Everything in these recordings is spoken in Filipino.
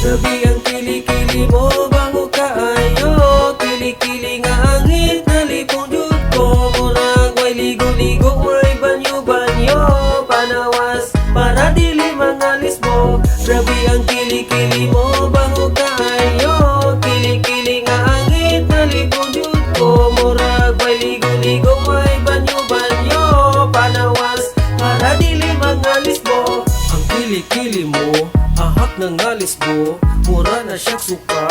Grabe ang kili-kili mo, bango kaayo. Kili-kili nga hangit, nalipong jud ko. Murag way ligo-ligo, way banyo-banyo. Panawas, para dili mangalis mo. Grabe ang kili-kili mo, bango kaayo. Kili-kili nga hangit, nalipong jud ko. Murag way ligo-ligo, way banyo-banyo. Panawas, para dili mangalis mo. Ang kili-kili mo, ahak ng alis mo, mura na siya suka,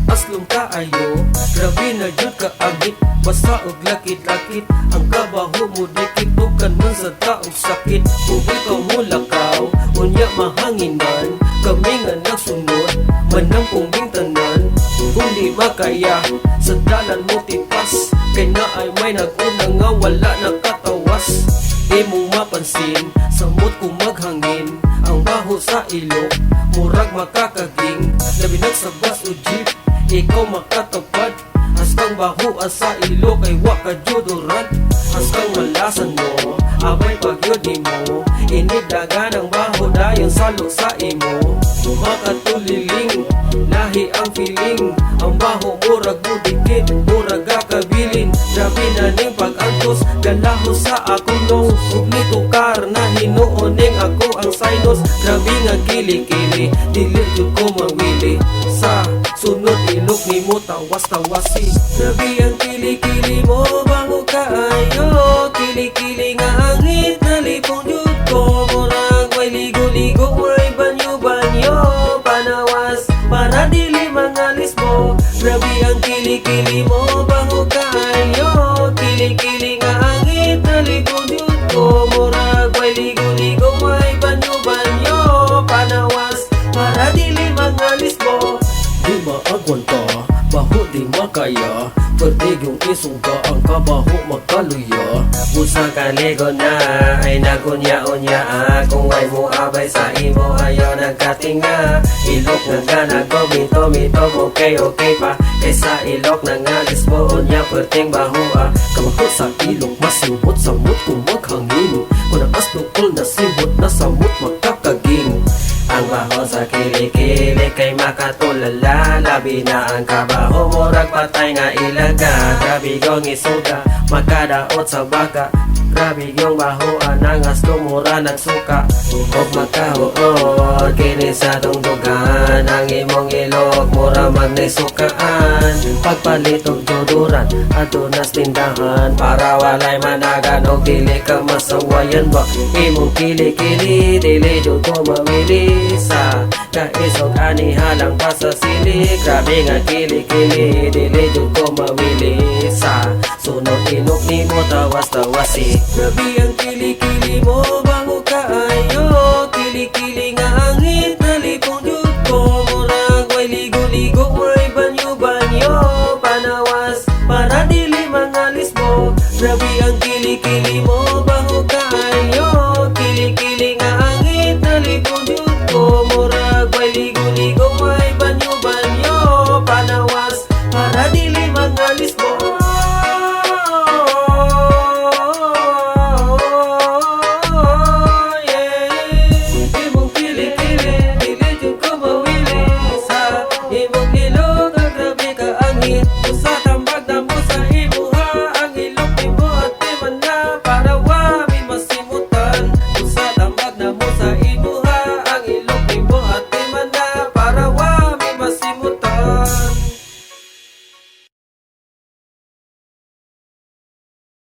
aslong kaayo. Grabe na jud ka agit, basta og lakit-lakit. Ang kabaho mo dikit, tukan man sa taong sakit. Kung ikaw mo lakaw, unya mahanginan, kami nga nagsunod, manang pungging tanan. Kung di makaya, sa dalan mo tipas, kay na ay may nag-una nga wala nakatawas. Di mong mapansin, samot kong maghangin, ang baho sa ilok, murag makakaging. Labi nagsabas o jeep, ikaw makatapad. Hastang baho sa ilok ay waka judoran. Hastang malasan mo, abay pagyodi mo. Inidagan ang baho dayon salo sa imo. Makatuliling, lahi ang feeling. Ang baho murag budikit, murag kakabilin. Grabe na ning pag-antos, galaho sa akong nose. Ug nitukar na hinuoning ako ang sinus. Grabe nga kili-kili, dili jud ko mawili. Sa sunod ilok ni mo tawas-tawasi. Grabe ang kili-kili mo, bango kaayo. Kili-kili nga hangit, nalipong jud ko. Murag way ligo-ligo, way banyo-banyo. Panawas, para dili mangalis mo. Grabe ang kili-kili mo, bango kaayo. Kili-kili nga hangit, nalipong jud ko. Murag way ligo-ligo, way banyo-banyo. Panawas, para dili mangalis mo. Di maagwan ka, baho di makaya. Pertig yung isuga, ang kabaho magkaluya. Busa kaligo na, ay nagunya-unya. Kung ay mo abay sa imo, ayaw nagkatinga. Ilok na nga nagkomito-mito, okay pa. Kaysa ilok na nga lisbo, unya perting baho. Kabaho sa ilok, masimot sa mut kung maghangin. Kung naasnukol na simot, na samot magkakaging. Ang baho sa kili-kili kay makatulala. Labi na ang kabaho, murag patay nga ilaga. Grabe yung isuga, makadaot sa baka. Grabe yung baho, anangas kumura ng suka. Huwag makahuod, kini sa tungdugan. Ang imong ilok, mura magnaisukaan. Pagpalitog juduran, ato nas tindahan. Para walay managan, o dili ka masawayan ba. Imong kili-kili, dili jud ko mawili. Sa kaisog ani halang pa sa sili. Grabe nga kili-kili, dili jud ko mawili. Sa sunod ilok ni mo tawas-tawasi. Grabe ang kili-kili mo, bango kaayo. Kili-kili nga hangit, nalipong jud ko. Murag way ligo-ligo, way banyo-banyo. Panawas, para dili mangalis mo. Grabe ang kili-kili mo, bango kaayo. Kili-kili nga hangit, nalipong jud ko. Murag way ligo-ligo, way banyo-banyo. Panawas, para dili mangalis mo. Para wa mi masimutan.